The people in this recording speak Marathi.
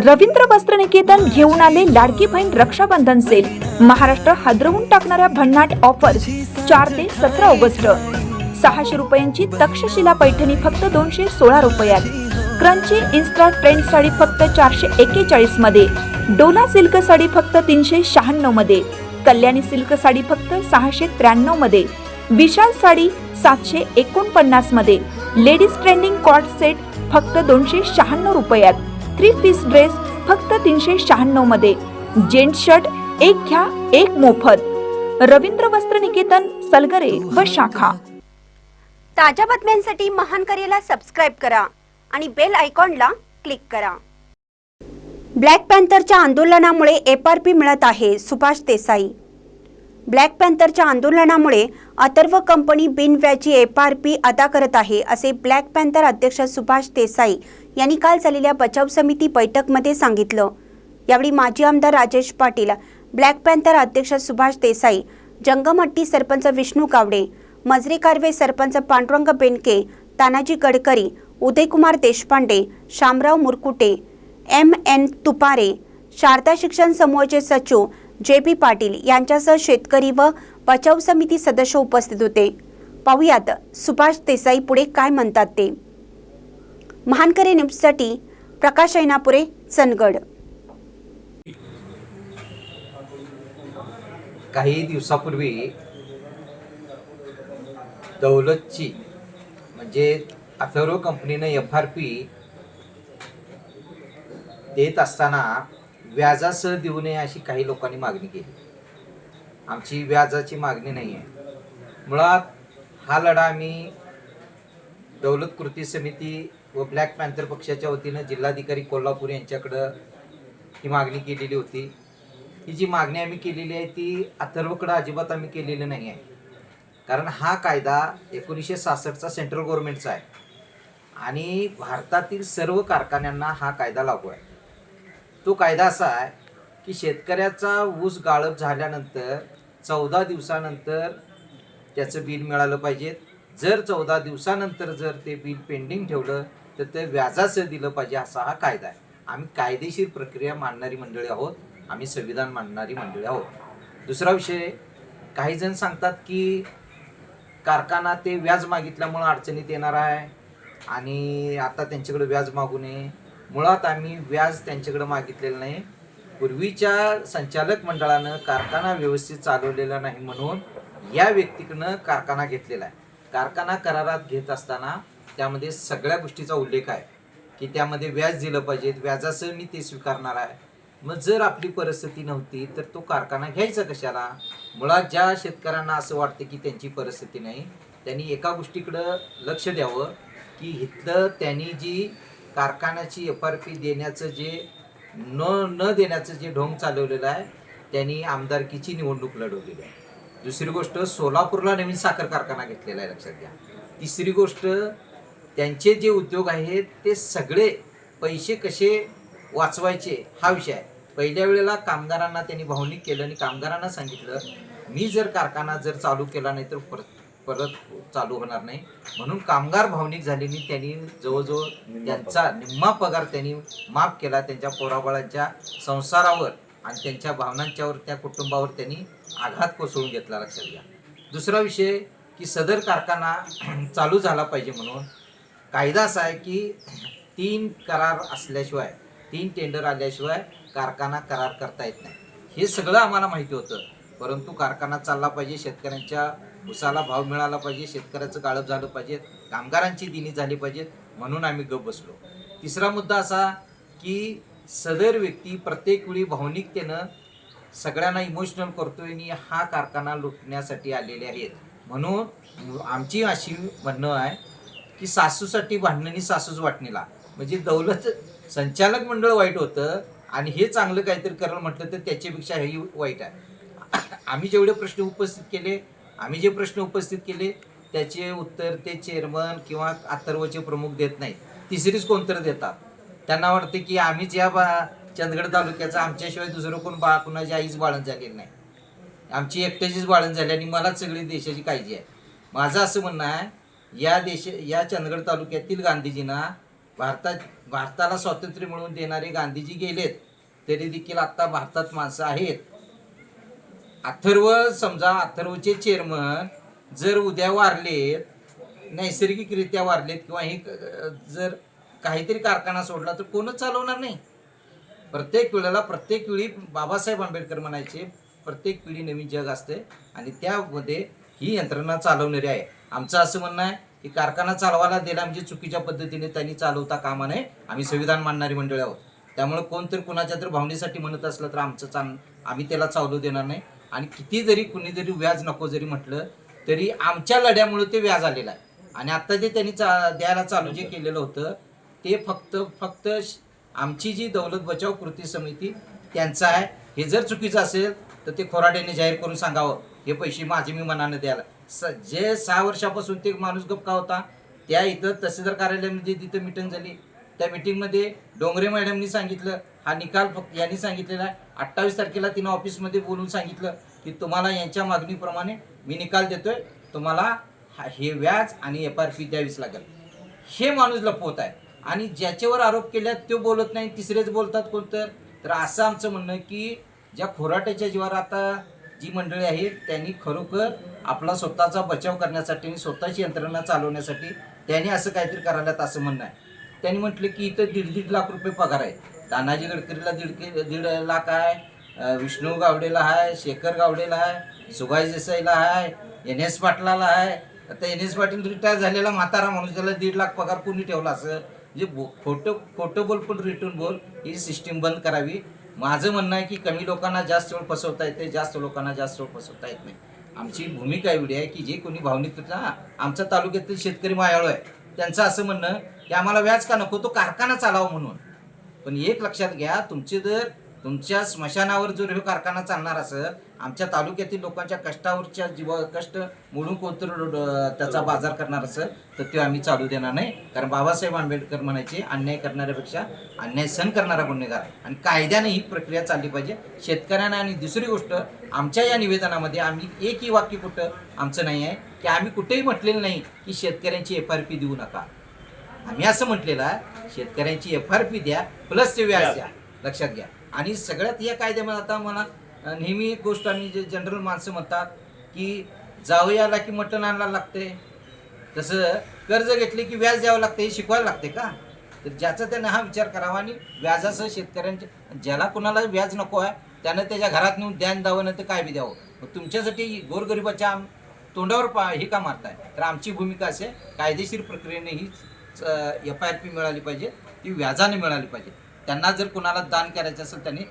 रवींद्र वस्त्रनिकेतन घेऊन आले लाडकी बहीण रक्षाबंधन सेल. महाराष्ट्र हादरवून टाकणाऱ्या भन्नाट ऑफर्स 4 ते 17 ऑगस्ट. 600 रुपयांची तक्षशिला पैठणी फक्त 216 रुपयात. क्रंची इन्स्टा ट्रेंड साडी फक्त 441 मध्ये. डोला सिल्क साडी फक्त 396 मध्ये. कल्याणी सिल्क साडी फक्त 693 मध्ये. विशाल साडी 749 मध्ये. लेडीज ट्रेंडिंग कॉर्ड सेट फक्त 296 रुपयात. 3 पीस ड्रेस फक्त 396 मध्ये. जेंट्स शर्ट एक घ्या एक मोफत. रवींद्र वस्त्रनिकेतन, सलगरे व शाखा. ताज्या बातम्यांसाठी महान करेला सबस्क्राइब करा आणि बेल आयकॉनला क्लिक करा. ब्लॅक पॅन्थरच्या आंदोलनामुळे एफआरपी मिळत आहे, सुभाष देसाई. ब्लॅक पॅन्थरच्या आंदोलनामुळे अथर्व कंपनी बिनव्याजी एफआरपी अदा करत आहे, असे ब्लॅक पॅन्थर अध्यक्ष सुभाष देसाई यांनी काल झालेल्या बचाव समिती बैठकीमध्ये सांगितलं. यावेळी माजी आमदार राजेश पाटील, ब्लॅक पॅन्थर अध्यक्ष सुभाष देसाई, जंगमहट्टी सरपंच विष्णू गावडे, मजरे कारवे सरपंच पांडुरंग बेनके, तानाजी गडकरी, उदयकुमार देशपांडे, शामराव मुरकुटे, MN तुपारे, शारदा शिक्षण समूहाचे सचिव JP पाटील यांच्यासह शेतकरी व बचाव समिती सदस्य उपस्थित होते. पाहुयात सुभाष देसाई पुढे काय म्हणतात ते. महानकरे न्यूजसाठी प्रकाश ऐनापुरे, चंदगड. काही दिवसापूर्वी दौलतची म्हणजे अथर्व कंपनीनं FRP देत असताना व्याजासह देऊ नये अशी काही लोकांनी मागणी केली. आमची व्याजाची मागणी नाही आहे. मुळात हा लढा आम्ही दौलत कृती समिती व ब्लॅक पॅन्थर पक्षाच्या वतीनं जिल्हाधिकारी कोल्हापूर यांच्याकडं ही मागणी केलेली होती. ही जी मागणी आम्ही केलेली आहे ती अथर्वकडं अजिबात आम्ही केलेली नाही आहे. कारण हा कायदा 1966चा सेंट्रल गव्हर्नमेंटचा आहे आणि भारतातील सर्व कारखान्यांना हा कायदा लागू आहे. तो कायदा असा आहे की शेतकऱ्याचा ऊस गाळप झाल्यानंतर 14 दिवसानंतर त्याचं बिल मिळालं पाहिजे. जर 14 दिवसानंतर जर ते बिल पेंडिंग ठेवलं तर ते व्याजासह दिलं पाहिजे, असा हा कायदा आहे. आम्ही कायदेशीर प्रक्रिया मानणारी मंडळी आहोत. आम्ही संविधान मानणारी मंडळी आहोत. दुसरा विषय, काही जण सांगतात की कारखाना ते व्याज मागितल्यामुळं अडचणीत येणार आहे आणि आता त्यांच्याकडे व्याज मागू नये. मुळात आम्ही व्याज त्यांच्याकडे मागितलेलं नाही. पूर्वीच्या संचालक मंडळानं कारखाना व्यवस्थित चालवलेला नाही म्हणून या व्यक्तीकडनं कारखाना घेतलेला आहे. कारखाना करारात घेत असताना त्यामध्ये सगळ्या गोष्टीचा उल्लेख आहे की त्यामध्ये व्याज दिलं पाहिजे, व्याजासह मी ते स्वीकारणार आहे. मग जर आपली परिस्थिती नव्हती तर तो कारखाना घ्यायचा कशाला. मुळात ज्या शेतकऱ्यांना असं वाटतं की त्यांची परिस्थिती नाही, त्यांनी एका गोष्टीकडं लक्ष द्यावं की इथलं त्यांनी जी कारखान्याची FRP देण्याचं जे न देण्याचं जे ढोंग चालवलेलं आहे त्यांनी आमदारकीची निवडणूक लढवलेली आहे. दुसरी गोष्ट, सोलापूरला नवीन साखर कारखाना घेतलेला आहे, लक्षात घ्या. तिसरी गोष्ट, त्यांचे जे उद्योग आहेत ते सगळे पैसे कसे वाचवायचे हा विषय आहे. पहिल्या वेळेला कामगारांना त्यांनी भावनिक केलं आणि कामगारांना सांगितलं मी जर कारखाना जर चालू केला नाही तर परत चालू होणार नाही. म्हणून कामगार भावनिक झालेली त्यांनी जवळजवळ त्यांचा निम्मा पगार त्यांनी माफ केला. त्यांच्या पोराबाळांच्या संसारावर आणि त्यांच्या भावनांच्यावर, त्या कुटुंबावर त्यांनी आघात कोसळून घेतला, लक्षात घ्या. दुसरा विषय की सदर कारखाना चालू झाला पाहिजे म्हणून कायदा असा आहे की 3 करार असल्याशिवाय, 3 टेंडर आल्याशिवाय कारखाना करार करता येत नाही. हे सगळं आम्हाला माहिती होतं. परंतु कारखाना चालला पाहिजे, शेतकऱ्यांच्या उसाला भाव मिळाला पाहिजे, शेतकऱ्याचं गाळप झालं पाहिजे, कामगारांची दिनी झाली पाहिजेत, म्हणून आम्ही गप्प बसलो. तिसरा मुद्दा असा की सदर व्यक्ती प्रत्येक वेळी भावनिकतेनं सगळ्यांना इमोशनल करतोय आणि हा कारखाना लुटण्यासाठी आलेले आहेत. म्हणून आमची अशी म्हणणं आहे की सासूसाठी भांडणानी सासूच वाटणीला. म्हणजे दौलत संचालक मंडळ वाईट होतं आणि हे चांगलं काहीतरी करायला म्हटलं तर त्याच्यापेक्षा हेही वाईट आहे. आम्ही जे प्रश्न उपस्थित केले त्याचे उत्तर ते चेअरमन किंवा अथर्वचे प्रमुख देत नाहीत. तिसरीच कोणतरी देतात. त्यांना वाटते की आम्हीच या चंदगड तालुक्याचा, आमच्याशिवाय दुसरं कोण कुणाची आईच बाळण झालेली नाही, आमची एकट्याचीच बाळण झाली आणि मलाच सगळी देशाची काळजी आहे. माझं असं म्हणणं आहे, या चंदगड तालुक्यातील गांधीजींना भारताला स्वातंत्र्य मिळवून देणारे गांधीजी गेलेत, तरी देखील आता भारतात माणसं आहेत. अथर्वचे चेअरमन जर उद्या वारलेत, नैसर्गिकरित्या वारलेत किंवा हे जर काहीतरी कारखाना सोडला तर कोणच चालवणार नाही. प्रत्येक वेळी बाबासाहेब आंबेडकर म्हणायचे, प्रत्येक पिढी नवीन जग असते आणि त्यामध्ये ही यंत्रणा चालवणारी आहे. आमचं असं म्हणणं आहे की कारखाना चालवायला दिला म्हणजे चुकीच्या पद्धतीने त्यांनी चालवता कामा नये. आम्ही संविधान मानणारी मंडळी आहोत, त्यामुळे कोणतरी कुणाच्या तर भावनेसाठी म्हणत असलं तर आम्ही त्याला चालू देणार नाही. आणि किती जरी कुणी जरी व्याज नको जरी म्हटलं तरी आमच्या लढ्यामुळे ते व्याज आलेलं आहे. आणि आत्ता जे त्यांनी द्यायला चालू जे केलेलं होतं ते फक्त आमची जी दौलत बचाव कृती समिती त्यांचं आहे. हे जर चुकीचं असेल तर ते खोराट्याने जाहीर करून सांगावं, हे पैसे माझे मी मनानं द्यायला. जे 6 वर्षापासून ते माणूस गप्पा होता, त्या इथं तहसीलदार कार्यालयामध्ये तिथं मिटिंग झाली. त्या मिटिंगमध्ये डोंगरे मॅडमनी सांगितलं, हा निकाल फक्त यांनी सांगितलेला आहे. 28 तारखेला तिनं ऑफिसमध्ये बोलून सांगितलं की तुम्हाला यांच्या मागणीप्रमाणे मी निकाल देतोय, तुम्हाला हे व्याज आणि FRP द्यावीच लागेल. हे माणूस लपवत आहे आणि ज्याच्यावर आरोप केल्यात तो बोलत नाही, तिसरेच बोलतात कोणतं. तर असं आमचं म्हणणं की ज्या खोराट्याच्या जीवावर आता जी मंडळी आहेत त्यांनी खरोखर आपला स्वतःचा बचाव करण्यासाठी आणि स्वतःची यंत्रणा चालवण्यासाठी त्यांनी असं काहीतरी करायला असं म्हणणं आहे. त्यांनी म्हटलं की इथं 1.5 लाख रुपये पगार आहे. तानाजी गडकरीला 1.5 लाख आहे, विष्णू गावडेला आहे, शेखर गावडेला आहे, सुभाष देसाईला आहे, NS पाटलाला आहे. आता NS पाटील रिटायर झालेला म्हातारा माणूस, त्याला 1.5 लाख पगार कोणी ठेवला असं. म्हणजे खोटं बोल पण रिटर्न बोल ही सिस्टीम बंद करावी. माझं म्हणणं आहे की कमी लोकांना जास्त वेळ फसवता येते, जास्त लोकांना जास्त वेळ फसवता येत नाही. आमची भूमिका एवढी आहे की जे कोणी भावनिक आमच्या तालुक्यातील शेतकरी मायाळू आहे त्यांचं असं म्हणणं की आम्हाला व्याज का नको, तो कारखाना चालावा म्हणून. पण एक लक्षात घ्या, तुमच्या स्मशानावर जर हे कारखाना चालणार असेल, आमच्या तालुक्यातील लोकांच्या कष्टावरच्या कष्ट मोडून कोणतं त्याचा बाजार करणार असेल तर ते आम्ही चालू देणार नाही. कारण बाबासाहेब आंबेडकर म्हणायचे, अन्याय करणाऱ्यापेक्षा अन्याय सहन करणारा गुन्हेगार. आणि कायद्याने ही प्रक्रिया चालली पाहिजे शेतकऱ्यांना. आणि दुसरी गोष्ट, आमच्या या निवेदनामध्ये आम्ही एकही वाक्य कुठं आमचं नाही आहे की आम्ही कुठेही म्हटलेलं नाही की शेतकऱ्यांची FRP देऊ नका. आम्ही असं म्हटलेलं आहे शेतकऱ्यांची FRP द्या प्लस ते व्याज द्या, लक्षात घ्या. आणि सगळ्यात या कायद्यामध्ये आता मला नेहमी एक गोष्ट आम्ही जे जनरल माणसं म्हणतात की जावई आला की मटण आणायला लागते, तसं कर्ज घेतले की व्याज द्यावं लागते, हे शिकवायला लागते का? तर ज्याचा त्यानं हा विचार करावा. आणि व्याजासह शेतकऱ्यांच्या ज्याला कुणाला व्याज नको आहे त्यानं त्याच्या घरात नेऊन द्यान द्यावं, नाही तर काय बी द्यावं. तुमच्यासाठी गोरगरिबाच्या तोंडावर हे का मारताय? तर आमची भूमिका असे, कायदेशीर प्रक्रियेने ही FRP मिळाली पाहिजे, ती व्याजाने मिळाली पाहिजे. त्यांना जर कुणाला दान करायचं असेल त्यांनी